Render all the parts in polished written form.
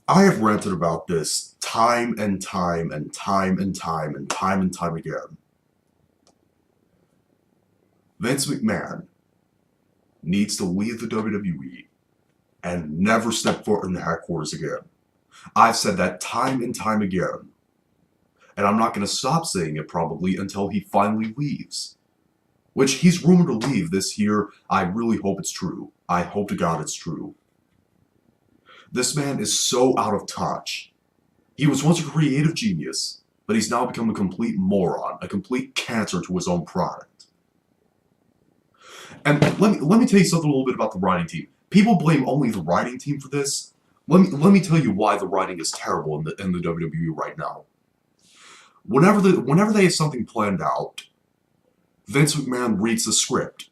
I have ranted about this time and time and time and time and time and time again. Vince McMahon needs to leave the WWE and never step foot in the headquarters again. I've said that time and time again. And I'm not going to stop saying it probably until he finally leaves. Which he's rumored to leave this year. I really hope it's true. I hope to God it's true. This man is so out of touch. He was once a creative genius, but he's now become a complete moron, a complete cancer to his own product. And let me tell you something a little bit about the writing team. People blame only the writing team for this. Let me tell you why the writing is terrible in the WWE right now. Whenever they have something planned out, Vince McMahon reads the script.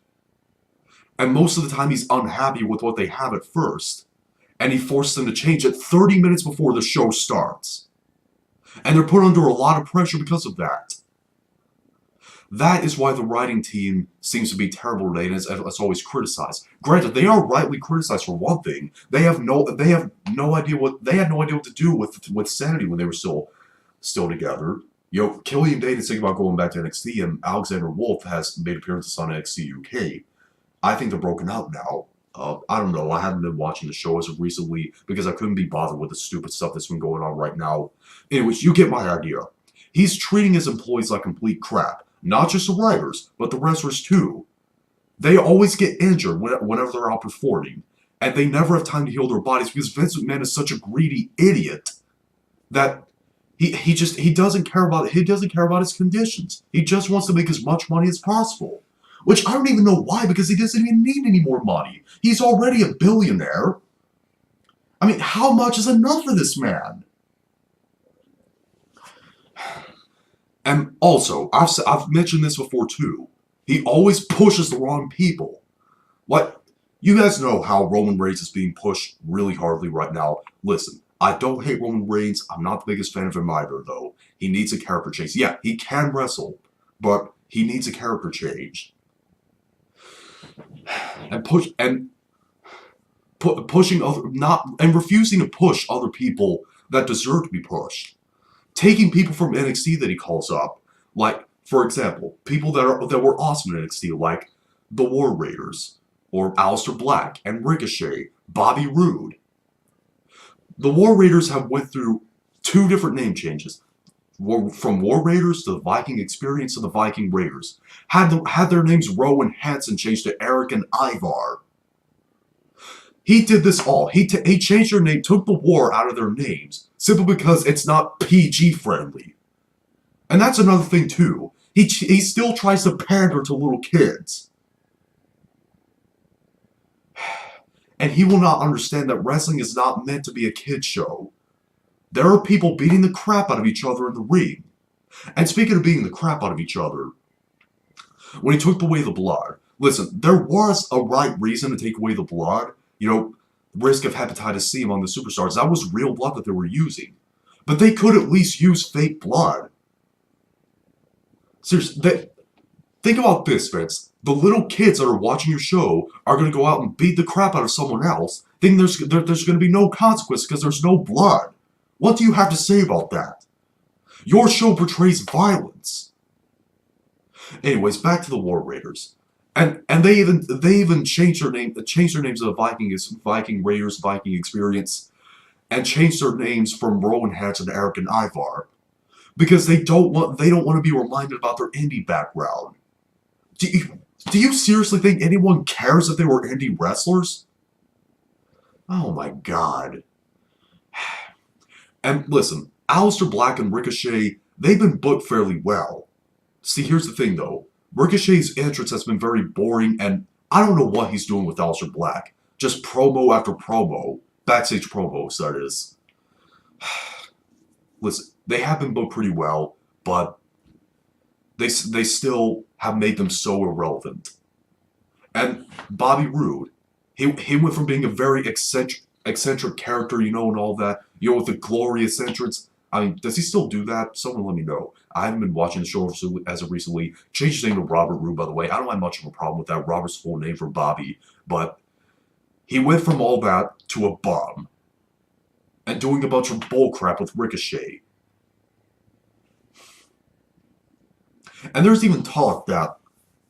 And most of the time he's unhappy with what they have at first, and he forces them to change it 30 minutes before the show starts. And they're put under a lot of pressure because of that. That is why the writing team seems to be terrible today, and it's always criticized. Granted, they are rightly criticized for one thing. They had no idea what to do with Sanity when they were still together. Killian Dane is thinking about going back to NXT, and Alexander Wolf has made appearances on NXT UK. I think they're broken out now. I don't know. I haven't been watching the show as of recently because I couldn't be bothered with the stupid stuff that's been going on right now. Anyways, you get my idea. He's treating his employees like complete crap. Not just the writers, but the wrestlers too. They always get injured whenever they're out performing, and they never have time to heal their bodies because Vince McMahon is such a greedy idiot that he doesn't care about his conditions. He just wants to make as much money as possible. Which I don't even know why, because he doesn't even need any more money. He's already a billionaire. I mean, how much is enough for this man? And also, I've mentioned this before too. He always pushes the wrong people. Like, you guys know how Roman Reigns is being pushed really hardly right now. Listen, I don't hate Roman Reigns. I'm not the biggest fan of him either, though. He needs a character change. Yeah, he can wrestle, but he needs a character change. And refusing to push other people that deserve to be pushed. Taking people from NXT that he calls up, like, for example, people that were awesome in NXT, like the War Raiders, or Aleister Black and Ricochet, Bobby Roode. The War Raiders have went through 2 different name changes. From War Raiders to the Viking Experience to the Viking Raiders. Had their names Rowan Hansen changed to Eric and Ivar. He did this all. He changed their name, took the war out of their names, simply because it's not PG friendly. And that's another thing too. He still tries to pander to little kids. And he will not understand that wrestling is not meant to be a kid show. There are people beating the crap out of each other in the ring. And speaking of beating the crap out of each other, when he took away the blood, listen, there was a right reason to take away the blood. Risk of hepatitis C among the superstars. That was real blood that they were using. But they could at least use fake blood. Seriously, think about this, Vince. The little kids that are watching your show are going to go out and beat the crap out of someone else, thinking there's going to be no consequence because there's no blood. What do you have to say about that? Your show portrays violence. Anyways, back to the War Raiders. And they even changed their names to the Viking Raiders, Viking Experience, and changed their names from Rowan Hansen to Eric and Ivar. Because they don't want to be reminded about their indie background. Do you seriously think anyone cares if they were indie wrestlers? Oh my god. And listen, Aleister Black and Ricochet, they've been booked fairly well. See, here's the thing though. Ricochet's entrance has been very boring, and I don't know what he's doing with Aleister Black. Just promo after promo. Backstage promos, that is. Listen, they have been booked pretty well, but they still have made them so irrelevant. And Bobby Roode, he went from being a very eccentric character, and all that, with the glorious entrance. I mean, does he still do that? Someone let me know. I haven't been watching the show as of recently. Changed his name to Robert Roode, by the way. I don't have much of a problem with that. Robert's full name for Bobby. But he went from all that to a bum. and doing a bunch of bullcrap with Ricochet. And there's even talk that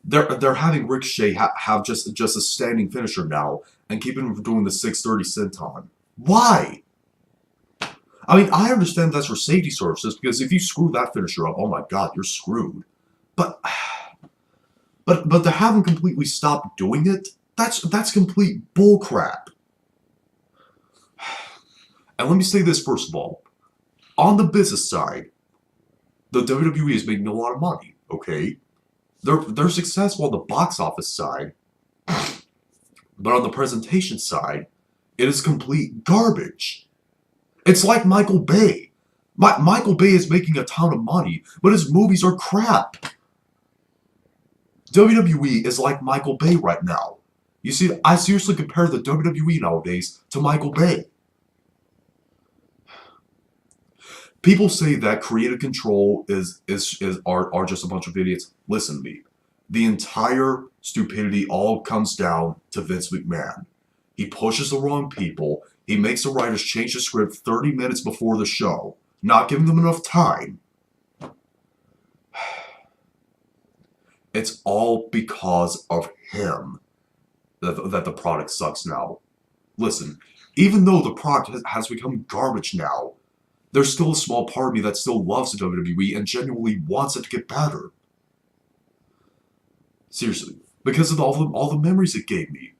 they're having Ricochet have just a standing finisher now and keeping him from doing the 630 senton. Why? I mean, I understand that's for safety services, because if you screw that finisher up, oh my god, you're screwed. But to have him completely stop doing it, that's complete bullcrap. And let me say this first of all. On the business side, the WWE is making a lot of money, okay? They're successful on the box office side, but on the presentation side, it is complete garbage. It's like Michael Bay. Michael Bay is making a ton of money, but his movies are crap. WWE is like Michael Bay right now. You see, I seriously compare the WWE nowadays to Michael Bay. People say that creative control are just a bunch of idiots. Listen to me. The entire stupidity all comes down to Vince McMahon. He pushes the wrong people. He makes the writers change the script 30 minutes before the show, not giving them enough time. It's all because of him that the product sucks now. Listen, even though the product has become garbage now, there's still a small part of me that still loves the WWE and genuinely wants it to get better. Seriously, because of all the memories it gave me.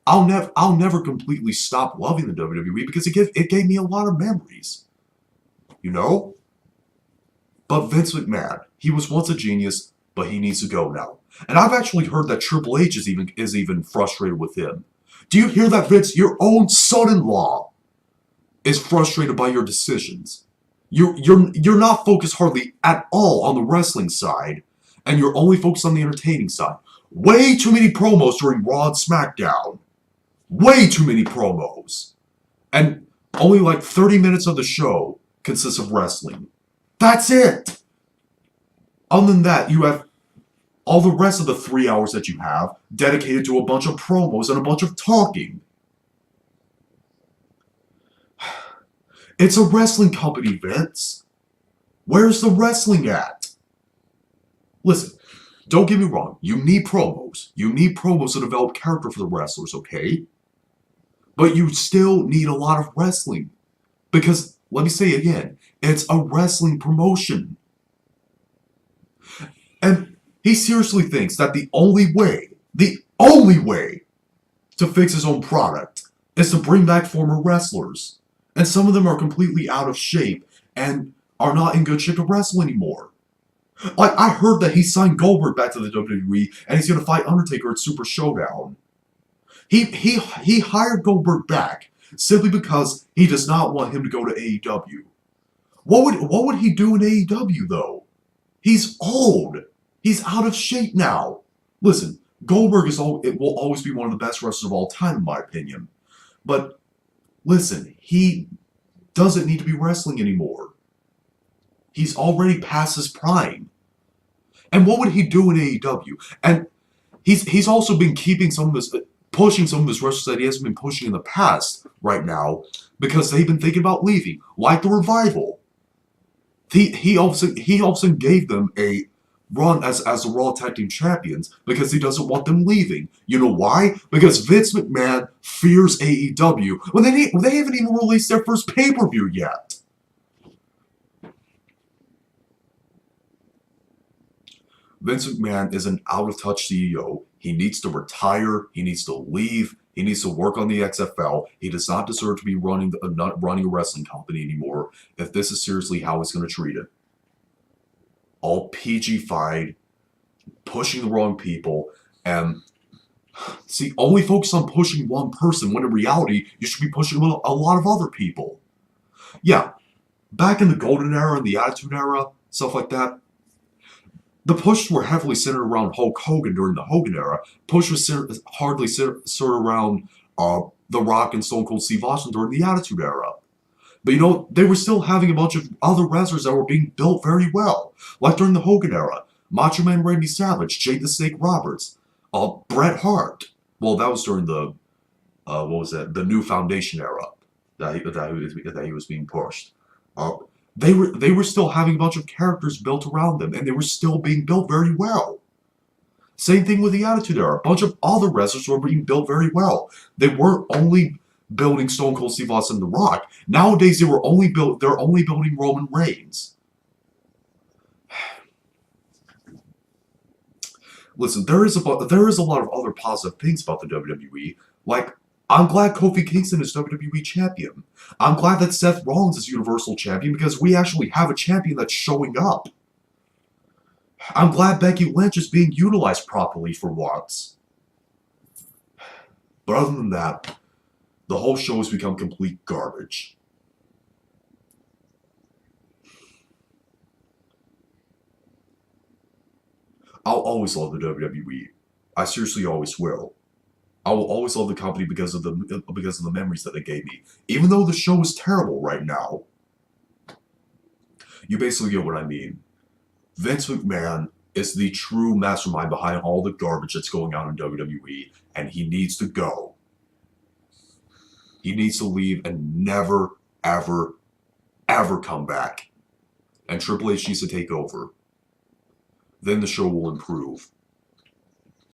I'll never completely stop loving the WWE because it gave me a lot of memories. You know? But Vince McMahon, he was once a genius, but he needs to go now. And I've actually heard that Triple H is even frustrated with him. Do you hear that, Vince? Your own son-in-law is frustrated by your decisions. You're not focused hardly at all on the wrestling side, and you're only focused on the entertaining side. Way too many promos during Raw and SmackDown. Way too many promos. And only like 30 minutes of the show consists of wrestling. That's it! Other than that, you have all the rest of the 3 hours that you have dedicated to a bunch of promos and a bunch of talking. It's a wrestling company, Vince. Where's the wrestling at? Listen, don't get me wrong. You need promos. You need promos to develop character for the wrestlers, okay? But you still need a lot of wrestling. Because, let me say again, it's a wrestling promotion. And he seriously thinks that the only way to fix his own product is to bring back former wrestlers. And some of them are completely out of shape and are not in good shape to wrestle anymore. Like, I heard that he signed Goldberg back to the WWE and he's going to fight Undertaker at Super Showdown. He hired Goldberg back simply because he does not want him to go to AEW. What would he do in AEW, though? He's old. He's out of shape now. Listen, Goldberg will always be one of the best wrestlers of all time, in my opinion. But listen, he doesn't need to be wrestling anymore. He's already past his prime. And what would he do in AEW? And he's also been pushing some of his wrestlers that he hasn't been pushing in the past right now because they've been thinking about leaving, like the Revival. He also gave them a run as the Raw Tag Team Champions because he doesn't want them leaving. You know why? Because Vince McMahon fears AEW when they haven't even released their first pay-per-view yet. Vince McMahon is an out-of-touch CEO. He needs to retire. He needs to leave. He needs to work on the XFL. He does not deserve to be running a wrestling company anymore if this is seriously how he's going to treat it. All PG-fied, pushing the wrong people, and see, only focus on pushing one person when in reality, you should be pushing a lot of other people. Yeah, back in the Golden Era and the Attitude Era, stuff like that, the push were heavily centered around Hulk Hogan during the Hogan era. Push was hardly centered around The Rock and Stone Cold Steve Austin during the Attitude Era. But you know, they were still having a bunch of other wrestlers that were being built very well. Like during the Hogan era, Macho Man Randy Savage, Jake the Snake Roberts, Bret Hart. Well, that was during the, the New Foundation era. that he was being pushed. Uh, they were still having a bunch of characters built around them, and they were still being built very well. Same thing with the Attitude Era. A bunch of other wrestlers were being built very well. They weren't only building Stone Cold Steve Austin and The Rock. Nowadays, they're only building Roman Reigns. Listen, there is a lot of other positive things about the WWE. Like, I'm glad Kofi Kingston is WWE Champion. I'm glad that Seth Rollins is Universal Champion because we actually have a champion that's showing up. I'm glad Becky Lynch is being utilized properly for once. But other than that, the whole show has become complete garbage. I'll always love the WWE. I seriously always will. I will always love the company because of the memories that they gave me. Even though the show is terrible right now, you basically get what I mean. Vince McMahon is the true mastermind behind all the garbage that's going on in WWE, and he needs to go. He needs to leave and never, ever, ever come back. And Triple H needs to take over. Then the show will improve.